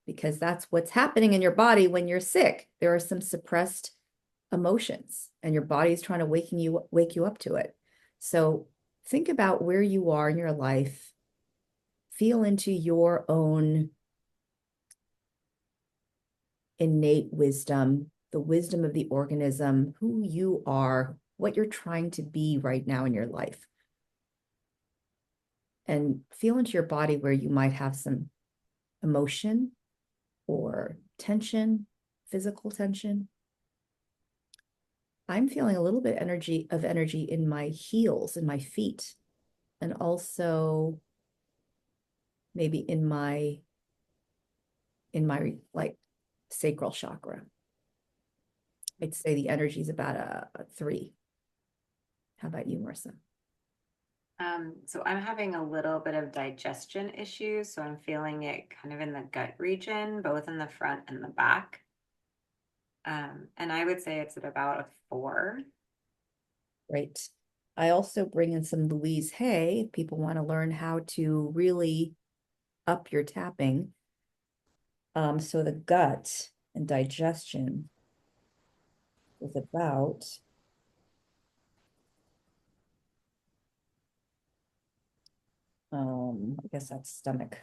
because that's what's happening in your body when you're sick. There are some suppressed emotions and your body is trying to wake you up to it. So think about where you are in your life, feel into your own innate wisdom, the wisdom of the organism, who you are, what you're trying to be right now in your life. And feel into your body where you might have some emotion or tension, physical tension. I'm feeling a little bit energy in my heels, in my feet, and also maybe in my like sacral chakra. I'd say the energy is about a 3. How about you, Marissa? So I'm having a little bit of digestion issues, so I'm feeling it kind of in the gut region, both in the front and the back. And I would say it's at about a 4. Great. I also bring in some Louise Hay if people want to learn how to really up your tapping. So the gut and digestion is about I guess that's stomach.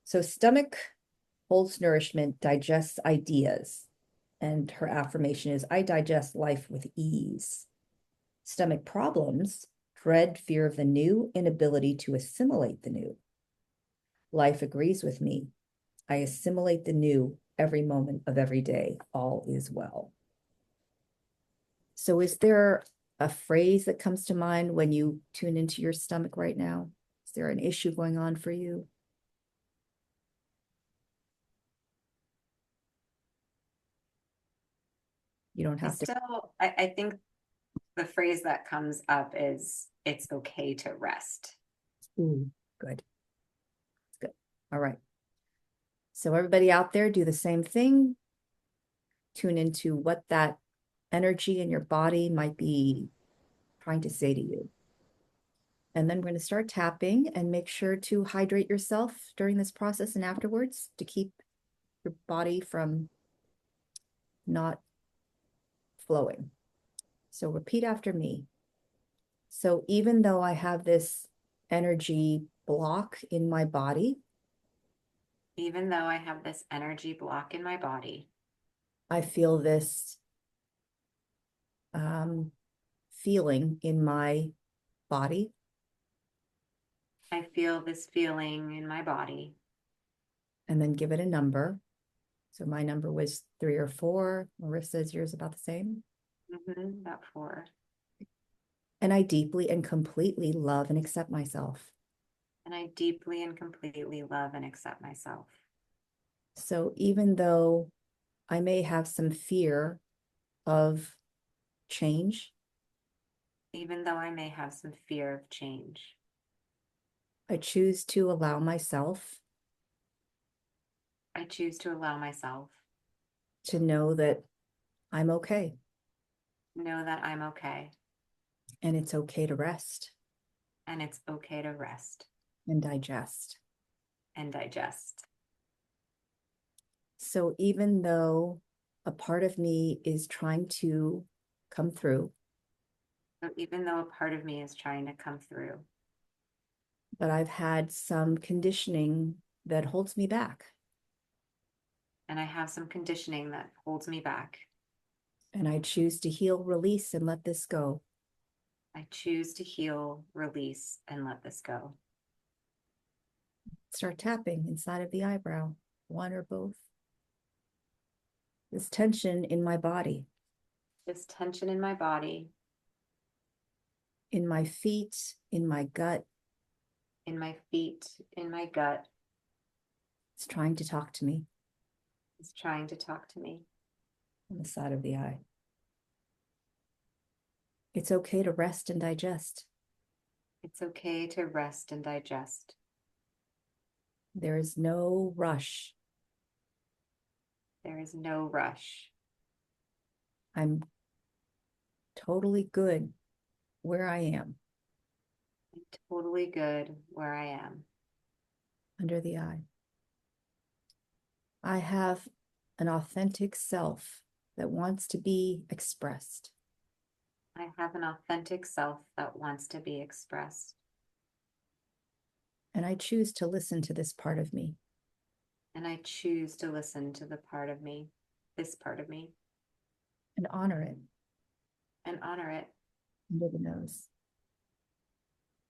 So stomach holds nourishment, digests ideas. And her affirmation is, I digest life with ease. Stomach problems, dread, fear of the new, inability to assimilate the new. Life agrees with me. I assimilate the new every moment of every day. All is well. So is there a phrase that comes to mind when you tune into your stomach right now? Is there an issue going on for you? You don't have to. I think the phrase that comes up is it's okay to rest. Ooh, good. Good. All right. So everybody out there, do the same thing. Tune into what that energy in your body might be trying to say to you. And then we're going to start tapping and make sure to hydrate yourself during this process and afterwards to keep your body from not flowing. So repeat after me. So even though I have this energy block in my body, Even though I have this energy block in my body, I feel this um, feeling in my body. I feel this feeling in my body. And then give it a number. So my number was 3 or 4. Marissa's yours about the same. About 4. And I deeply and completely love and accept myself. And I deeply and completely love and accept myself. So even though I may have some fear of change, Even though I may have some fear of change, I choose to allow myself I choose to allow myself to know that I'm okay to know that I'm okay and it's okay to rest and it's okay to rest and digest. and digest. So even though a part of me is trying to come through, So even though a part of me is trying to come through, but I've had some conditioning that holds me back, and I have some conditioning that holds me back, and I choose to heal, release, and let this go. I choose to heal, release, and let this go. Start tapping inside of the eyebrow, one or both. This tension in my body, This tension in my body, in my feet, in my gut, in my feet, in my gut, is trying to talk to me is trying to talk to me. on the side of the eye. It's okay to rest and digest. It's okay to rest and digest. There is no rush. There is no rush. I'm totally good where I am, I'm totally good where I am. under the eye. I have an authentic self that wants to be expressed. I have an authentic self that wants to be expressed. And I choose to listen to this part of me. And I choose to listen to the part of me, this part of me, And honor it and honor it. under the nose.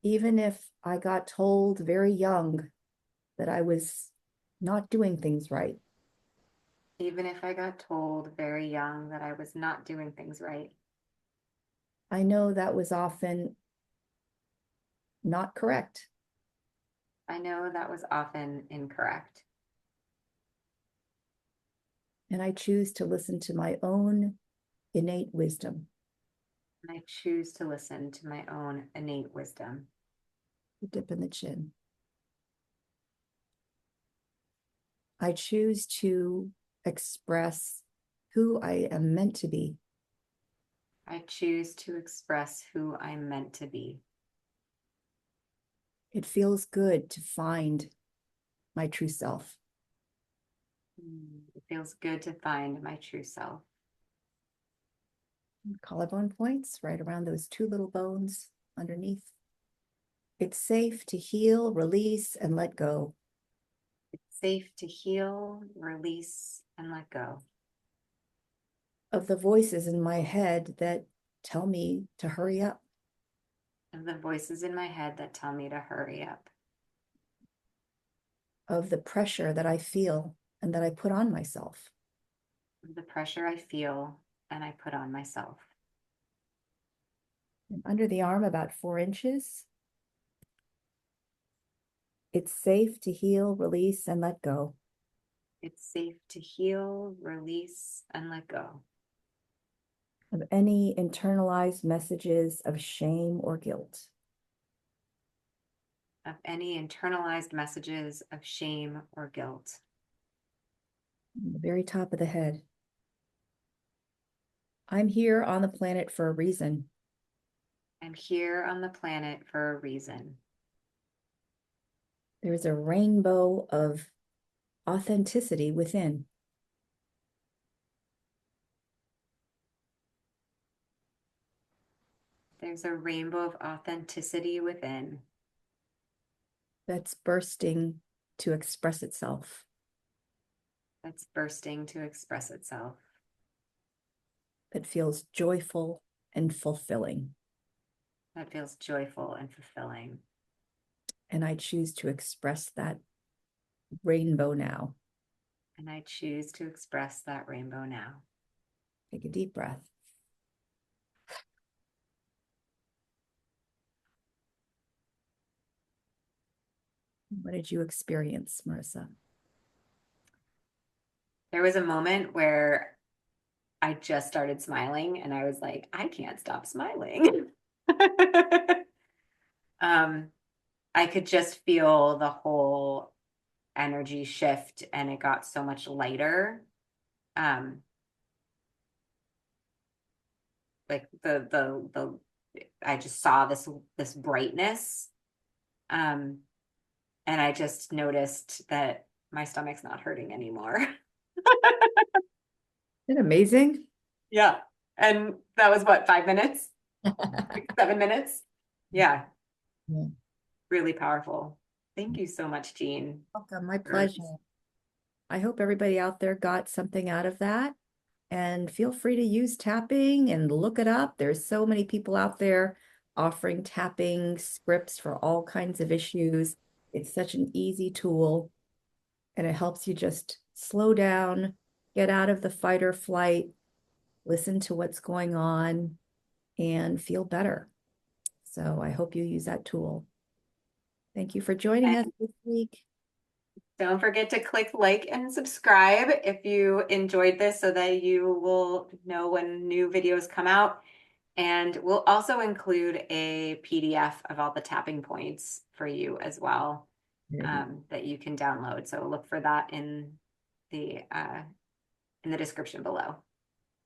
Even if I got told very young that I was not doing things right, Even if I got told very young that I was not doing things right, I know that was often not correct. I know that was often incorrect. And I choose to listen to my own innate wisdom, And I choose to listen to my own innate wisdom. the dip in the chin. I choose to express who I am meant to be. I choose to express who I'm meant to be. It feels good to find my true self. It feels good to find my true self. Collarbone points right around those 2 little bones underneath. It's safe to heal, release, and let go It's safe to heal, release, and let go of the voices in my head that tell me to hurry up, of the voices in my head that tell me to hurry up, of the pressure that I feel and that I put on myself. of the pressure I feel and I put on myself. And under the arm, about 4 inches. It's safe to heal, release, and let go It's safe to heal, release, and let go of any internalized messages of shame or guilt. of any internalized messages of shame or guilt. On the very top of the head. I'm here on the planet for a reason. I'm here on the planet for a reason. There's a rainbow of authenticity within. There's a rainbow of authenticity within That's bursting to express itself. that's bursting to express itself. That feels joyful and fulfilling. That feels joyful and fulfilling. And I choose to express that rainbow now. And I choose to express that rainbow now. Take a deep breath. What did you experience, Marissa? There was a moment where I just started smiling and I was like, I can't stop smiling. um, I could just feel the whole energy shift and it got so much lighter. Um, like the I just saw this brightness. Um, and I just noticed that my stomach's not hurting anymore. Isn't it amazing? Yeah. And that was what, 5 minutes, 7 minutes? Yeah, Yeah. really powerful. Thank you so much, Jean. Welcome, my For pleasure. I hope everybody out there got something out of that. And feel free to use tapping and look it up. There's so many people out there offering tapping scripts for all kinds of issues. It's such an easy tool and it helps you just slow down, get out of the fight or flight, listen to what's going on, and feel better. So I hope you use that tool. Thank you for joining us And this week. don't forget to click like and subscribe if you enjoyed this so that you will know when new videos come out. And we'll also include a PDF of all the tapping points for you as well, that you can download. So look for that in the description below.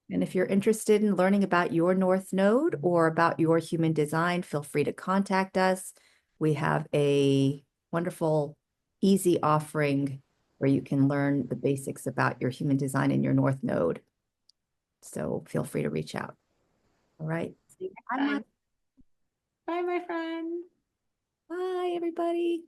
And if you're interested in learning about your North Node or about your human design, feel free to contact us. We have a wonderful, easy offering where you can learn the basics about your human design and your North Node. So feel free to reach out. All right. See you next Bye, time. Bye, my friend. bye, everybody.